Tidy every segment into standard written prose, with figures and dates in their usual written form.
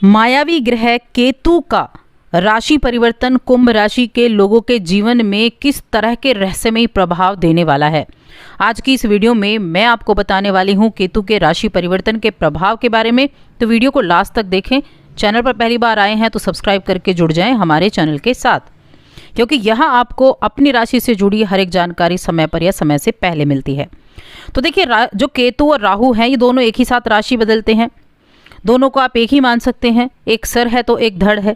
मायावी ग्रह केतु का राशि परिवर्तन कुंभ राशि के लोगों के जीवन में किस तरह के रहस्यमयी प्रभाव देने वाला है। आज की इस वीडियो में मैं आपको बताने वाली हूं केतु के राशि परिवर्तन के प्रभाव के बारे में। तो वीडियो को लास्ट तक देखें। चैनल पर पहली बार आए हैं तो सब्सक्राइब करके जुड़ जाएं हमारे चैनल के साथ, क्योंकि यहाँ आपको अपनी राशि से जुड़ी हर एक जानकारी समय पर या समय से पहले मिलती है। तो देखिए, जो केतु और राहु हैं ये दोनों एक ही साथ राशि बदलते हैं। दोनों को आप एक ही मान सकते हैं, एक सर है तो एक धड़ है।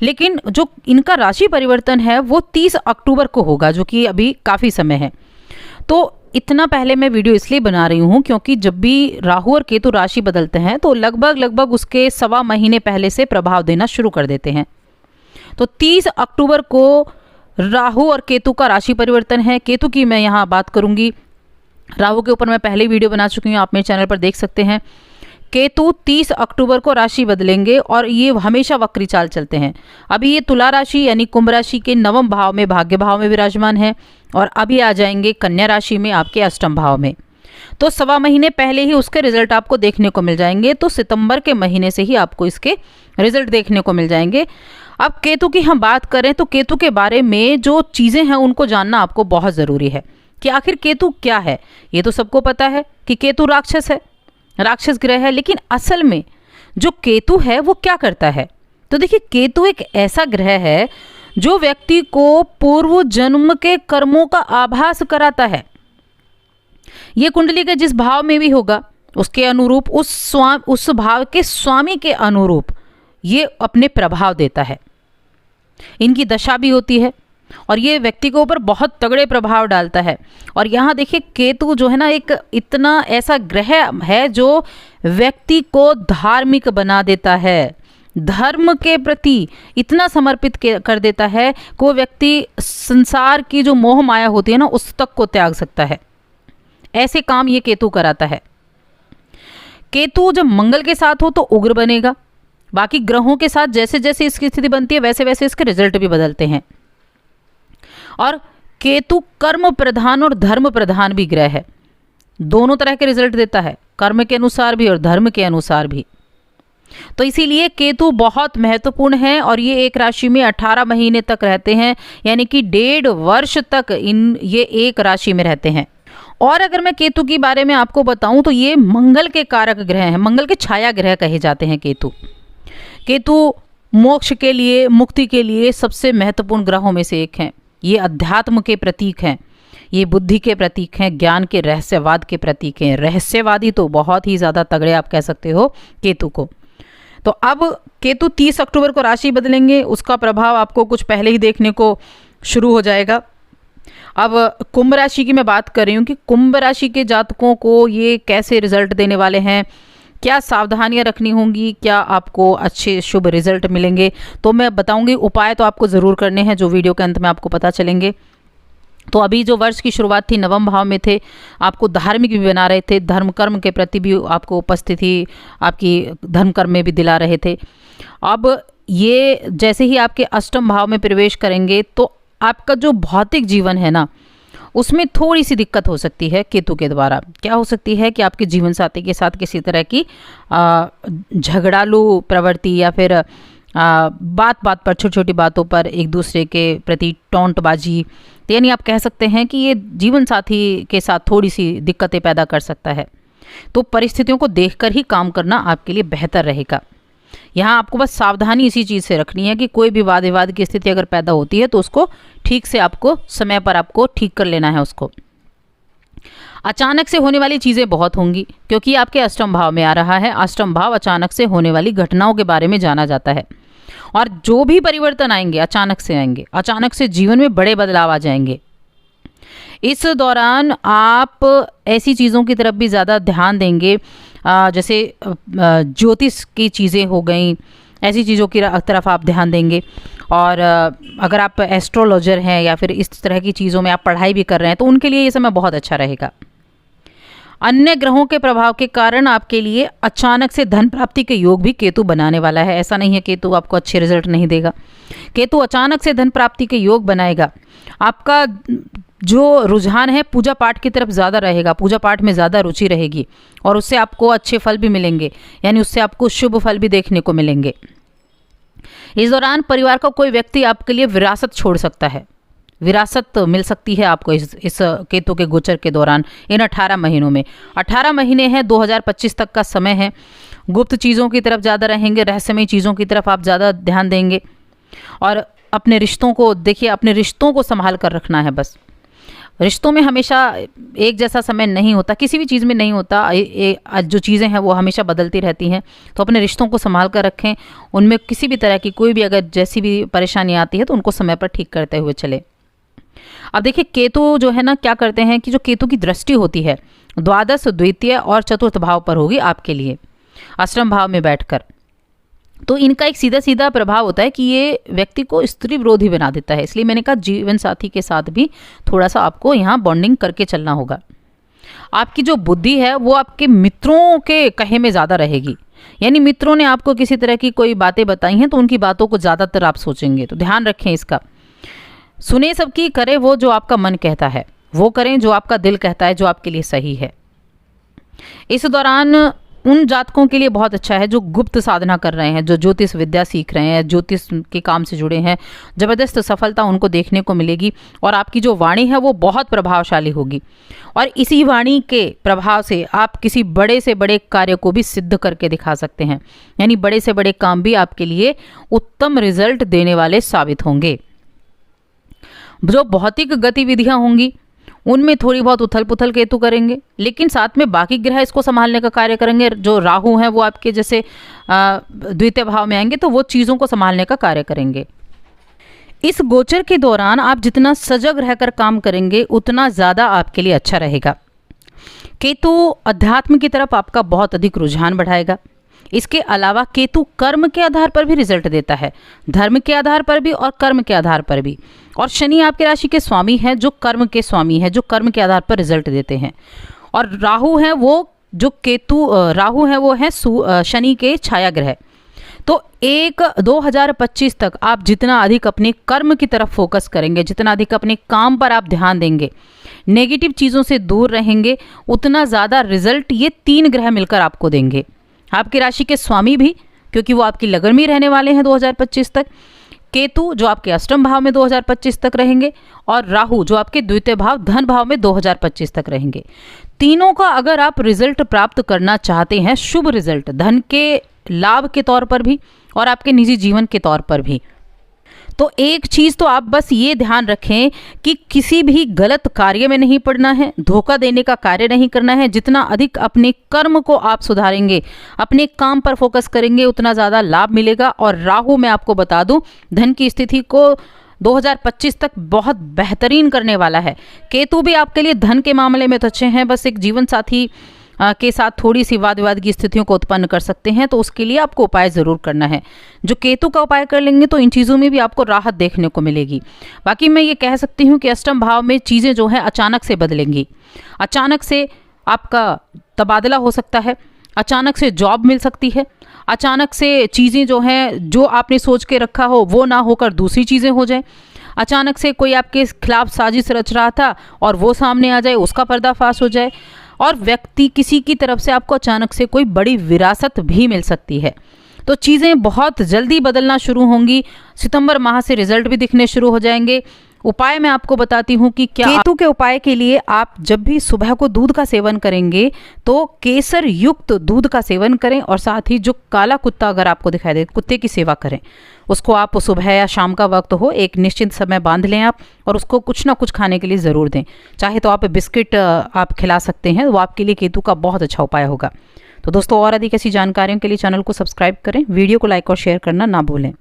लेकिन जो इनका राशि परिवर्तन है वो 30 अक्टूबर को होगा, जो कि अभी काफ़ी समय है। तो इतना पहले मैं वीडियो इसलिए बना रही हूँ क्योंकि जब भी राहु और केतु राशि बदलते हैं तो लगभग उसके सवा महीने पहले से प्रभाव देना शुरू कर देते हैं। तो 30 अक्टूबर को राहु और केतु का राशि परिवर्तन है। केतु की मैं यहाँ बात करूँगी, राहु के ऊपर मैं पहले वीडियो बना चुकी हूँ, आप मेरे चैनल पर देख सकते हैं। केतु 30 अक्टूबर को राशि बदलेंगे और ये हमेशा वक्री चाल चलते हैं। अभी ये तुला राशि यानी कुंभ राशि के नवम भाव में, भाग्य भाव में विराजमान है और अभी आ जाएंगे कन्या राशि में, आपके अष्टम भाव में। तो सवा महीने पहले ही उसके रिजल्ट आपको देखने को मिल जाएंगे। तो सितंबर के महीने से ही आपको इसके रिजल्ट देखने को मिल जाएंगे। अब केतु की हम बात करें तो केतु के बारे में जो चीज़ें हैं उनको जानना आपको बहुत ज़रूरी है कि आखिर केतु क्या है। ये तो सबको पता है कि केतु राक्षस है, राक्षस ग्रह है, लेकिन असल में जो केतु है वो क्या करता है। तो देखिए, केतु एक ऐसा ग्रह है जो व्यक्ति को पूर्व जन्म के कर्मों का आभास कराता है। ये कुंडली के जिस भाव में भी होगा उसके अनुरूप, उस भाव के स्वामी के अनुरूप ये अपने प्रभाव देता है। इनकी दशा भी होती है और ये व्यक्ति के ऊपर बहुत तगड़े प्रभाव डालता है। और यहाँ देखिए, केतु जो है ना, एक इतना ऐसा ग्रह है जो व्यक्ति को धार्मिक बना देता है, धर्म के प्रति इतना समर्पित कर देता है कि वो व्यक्ति संसार की जो मोह माया होती है ना उस तक को त्याग सकता है। ऐसे काम ये केतु कराता है। केतु जब मंगल के साथ हो तो उग्र बनेगा। बाकी ग्रहों के साथ जैसे जैसे इसकी स्थिति बनती है वैसे वैसे इसके रिजल्ट भी बदलते हैं। और केतु कर्म प्रधान और धर्म प्रधान भी ग्रह है, दोनों तरह के रिजल्ट देता है, कर्म के अनुसार भी और धर्म के अनुसार भी। तो इसीलिए केतु बहुत महत्वपूर्ण है और ये एक राशि में 18 महीने तक रहते हैं, यानी कि 1.5 वर्ष तक ये एक राशि में रहते हैं। और अगर मैं केतु के बारे में आपको बताऊं तो ये मंगल के कारक ग्रह हैं, मंगल के छाया ग्रह कहे जाते हैं केतु। केतु मोक्ष के लिए, मुक्ति के लिए सबसे महत्वपूर्ण ग्रहों में से एक हैं। ये अध्यात्म के प्रतीक हैं, ये बुद्धि के प्रतीक हैं, ज्ञान के, रहस्यवाद के प्रतीक हैं। रहस्यवादी तो बहुत ही ज़्यादा तगड़े आप कह सकते हो केतु को। तो अब केतु 30 अक्टूबर को राशि बदलेंगे, उसका प्रभाव आपको कुछ पहले ही देखने को शुरू हो जाएगा। अब कुंभ राशि की मैं बात कर रही हूँ कि कुंभ राशि के जातकों को ये कैसे रिजल्ट देने वाले हैं, क्या सावधानियां रखनी होंगी, क्या आपको अच्छे शुभ रिजल्ट मिलेंगे, तो मैं बताऊंगी। उपाय तो आपको ज़रूर करने हैं जो वीडियो के अंत में आपको पता चलेंगे। तो अभी जो वर्ष की शुरुआत थी नवम भाव में थे, आपको धार्मिक भी बना रहे थे, धर्म कर्म के प्रति भी आपको उपस्थिति आपकी धर्म कर्म में भी दिला रहे थे। अब ये जैसे ही आपके अष्टम भाव में प्रवेश करेंगे तो आपका जो भौतिक जीवन है ना उसमें थोड़ी सी दिक्कत हो सकती है केतु के द्वारा। क्या हो सकती है कि आपके जीवन साथी के साथ किसी तरह की झगड़ालू प्रवृत्ति या फिर बात बात पर, छोटी छोटी बातों पर एक दूसरे के प्रति टोंटबाजी, यानी आप कह सकते हैं कि ये जीवन साथी के साथ थोड़ी सी दिक्कतें पैदा कर सकता है। तो परिस्थितियों को देखकर ही काम करना आपके लिए बेहतर रहेगा। यहाँ आपको बस सावधानी इसी चीज़ से रखनी है कि कोई भी वाद विवाद की स्थिति अगर पैदा होती है तो उसको ठीक से आपको समय पर आपको ठीक कर लेना है उसको। अचानक से होने वाली चीज़ें बहुत होंगी क्योंकि आपके अष्टम भाव में आ रहा है। अष्टम भाव अचानक से होने वाली घटनाओं के बारे में जाना जाता है और जो भी परिवर्तन आएंगे अचानक से आएंगे, अचानक से जीवन में बड़े बदलाव आ जाएंगे। इस दौरान आप ऐसी चीज़ों की तरफ भी ज़्यादा ध्यान देंगे, जैसे ज्योतिष की चीज़ें हो गई, ऐसी चीज़ों की तरफ आप ध्यान देंगे। और अगर आप एस्ट्रोलॉजर हैं या फिर इस तरह की चीज़ों में आप पढ़ाई भी कर रहे हैं तो उनके लिए ये समय बहुत अच्छा रहेगा। अन्य ग्रहों के प्रभाव के कारण आपके लिए अचानक से धन प्राप्ति के योग भी केतु बनाने वाला है। ऐसा नहीं है केतु आपको अच्छे रिजल्ट नहीं देगा, केतु अचानक से धन प्राप्ति के योग बनाएगा। आपका जो रुझान है पूजा पाठ की तरफ ज़्यादा रहेगा, पूजा पाठ में ज़्यादा रुचि रहेगी और उससे आपको अच्छे फल भी मिलेंगे, यानी उससे आपको शुभ फल भी देखने को मिलेंगे। इस दौरान परिवार का कोई व्यक्ति आपके लिए विरासत छोड़ सकता है, विरासत मिल सकती है आपको इस केतु के गोचर के दौरान। इन 18 महीनों में 18 महीने हैं, 2025 तक का समय है। गुप्त चीज़ों की तरफ ज़्यादा रहेंगे, रहस्यमय चीज़ों की तरफ आप ज़्यादा ध्यान देंगे और अपने रिश्तों को देखिए, अपने रिश्तों को संभाल कर रखना है। बस रिश्तों में हमेशा एक जैसा समय नहीं होता, किसी भी चीज़ में नहीं होता, जो चीज़ें हैं वो हमेशा बदलती रहती हैं। तो अपने रिश्तों को संभाल कर रखें, उनमें किसी भी तरह की कोई भी अगर जैसी भी परेशानी आती है तो उनको समय पर ठीक करते हुए चले। अब देखिए केतु जो है ना, क्या करते हैं कि जो केतु की दृष्टि होती है द्वादश, द्वितीय और चतुर्थ भाव पर होगी आपके लिए, अष्टम भाव में बैठकर। तो इनका एक सीधा सीधा प्रभाव होता है कि ये व्यक्ति को स्त्री विरोधी बना देता है। इसलिए मैंने कहा जीवन साथी के साथ भी थोड़ा सा आपको यहाँ बॉन्डिंग करके चलना होगा। आपकी जो बुद्धि है वो आपके मित्रों के कहे में ज़्यादा रहेगी, यानी मित्रों ने आपको किसी तरह की कोई बातें बताई हैं तो उनकी बातों को ज़्यादातर आप सोचेंगे। तो ध्यान रखें इसका, सुने सबकी, करें वो जो आपका मन कहता है, वो करें जो आपका दिल कहता है, जो आपके लिए सही है। इस दौरान उन जातकों के लिए बहुत अच्छा है जो गुप्त साधना कर रहे हैं, जो ज्योतिष विद्या सीख रहे हैं, ज्योतिष के काम से जुड़े हैं। ज़बरदस्त सफलता उनको देखने को मिलेगी और आपकी जो वाणी है वो बहुत प्रभावशाली होगी और इसी वाणी के प्रभाव से आप किसी बड़े से बड़े कार्य को भी सिद्ध करके दिखा सकते हैं, यानी बड़े से बड़े काम भी आपके लिए उत्तम रिजल्ट देने वाले साबित होंगे। जो भौतिक गतिविधियां होंगी उनमें थोड़ी बहुत उथल पुथल केतु करेंगे, लेकिन साथ में बाकी ग्रह इसको संभालने का कार्य करेंगे। जो राहु हैं वो आपके जैसे द्वितीय भाव में आएंगे तो वो चीज़ों को संभालने का कार्य करेंगे। इस गोचर के दौरान आप जितना सजग रहकर काम करेंगे उतना ज़्यादा आपके लिए अच्छा रहेगा। केतु अध्यात्म की तरफ आपका बहुत अधिक रुझान बढ़ाएगा। इसके अलावा केतु कर्म के आधार पर भी रिजल्ट देता है, धर्म के आधार पर भी और कर्म के आधार पर भी। और शनि आपकी राशि के स्वामी हैं, जो कर्म के स्वामी हैं, जो कर्म के आधार पर रिजल्ट देते हैं। और राहु है वो जो राहु है वो है शनि के छाया ग्रह। तो 2025 तक आप जितना अधिक अपने कर्म की तरफ फोकस करेंगे, जितना अधिक अपने काम पर आप ध्यान देंगे, नेगेटिव चीज़ों से दूर रहेंगे, उतना ज़्यादा रिजल्ट ये 3 ग्रह मिलकर आपको देंगे। आपकी राशि के स्वामी भी, क्योंकि वो आपकी लगन में रहने वाले हैं 2025 तक, केतु जो आपके अष्टम भाव में 2025 तक रहेंगे और राहु जो आपके द्वितीय भाव धन भाव में 2025 तक रहेंगे। तीनों का अगर आप रिजल्ट प्राप्त करना चाहते हैं, शुभ रिजल्ट, धन के लाभ के तौर पर भी और आपके निजी जीवन के तौर पर भी, तो एक चीज़ तो आप बस ये ध्यान रखें कि किसी भी गलत कार्य में नहीं पड़ना है, धोखा देने का कार्य नहीं करना है। जितना अधिक अपने कर्म को आप सुधारेंगे, अपने काम पर फोकस करेंगे, उतना ज़्यादा लाभ मिलेगा। और राहु मैं आपको बता दूं, धन की स्थिति को 2025 तक बहुत बेहतरीन करने वाला है। केतु भी आपके लिए धन के मामले में तो अच्छे हैं, बस एक जीवन साथी के साथ थोड़ी सी वाद विवाद की स्थितियों को उत्पन्न कर सकते हैं, तो उसके लिए आपको उपाय ज़रूर करना है। जो केतु का उपाय कर लेंगे तो इन चीज़ों में भी आपको राहत देखने को मिलेगी। बाकी मैं ये कह सकती हूँ कि अष्टम भाव में चीज़ें जो हैं अचानक से बदलेंगी, अचानक से आपका तबादला हो सकता है, अचानक से जॉब मिल सकती है, अचानक से चीज़ें जो हैं जो आपने सोच के रखा हो वो ना होकर दूसरी चीज़ें हो जाए, अचानक से कोई आपके खिलाफ साजिश रच रहा था और वो सामने आ जाए, उसका पर्दाफाश हो जाए, और व्यक्ति किसी की तरफ से आपको अचानक से कोई बड़ी विरासत भी मिल सकती है। तो चीज़ें बहुत जल्दी बदलना शुरू होंगी। सितंबर माह से रिजल्ट भी दिखने शुरू हो जाएंगे। उपाय मैं आपको बताती हूँ कि क्या केतु के उपाय के लिए आप जब भी सुबह को दूध का सेवन करेंगे तो केसर युक्त दूध का सेवन करें, और साथ ही जो काला कुत्ता अगर आपको दिखाई दे, कुत्ते की सेवा करें। उसको आप सुबह या शाम का वक्त हो, एक निश्चित समय बांध लें आप, और उसको कुछ ना कुछ खाने के लिए ज़रूर दें। चाहे तो आप बिस्किट आप खिला सकते हैं, वो आपके लिए केतु का बहुत अच्छा उपाय होगा। तो दोस्तों, और अधिक ऐसी जानकारियों के लिए चैनल को सब्सक्राइब करें, वीडियो को लाइक और शेयर करना ना भूलें।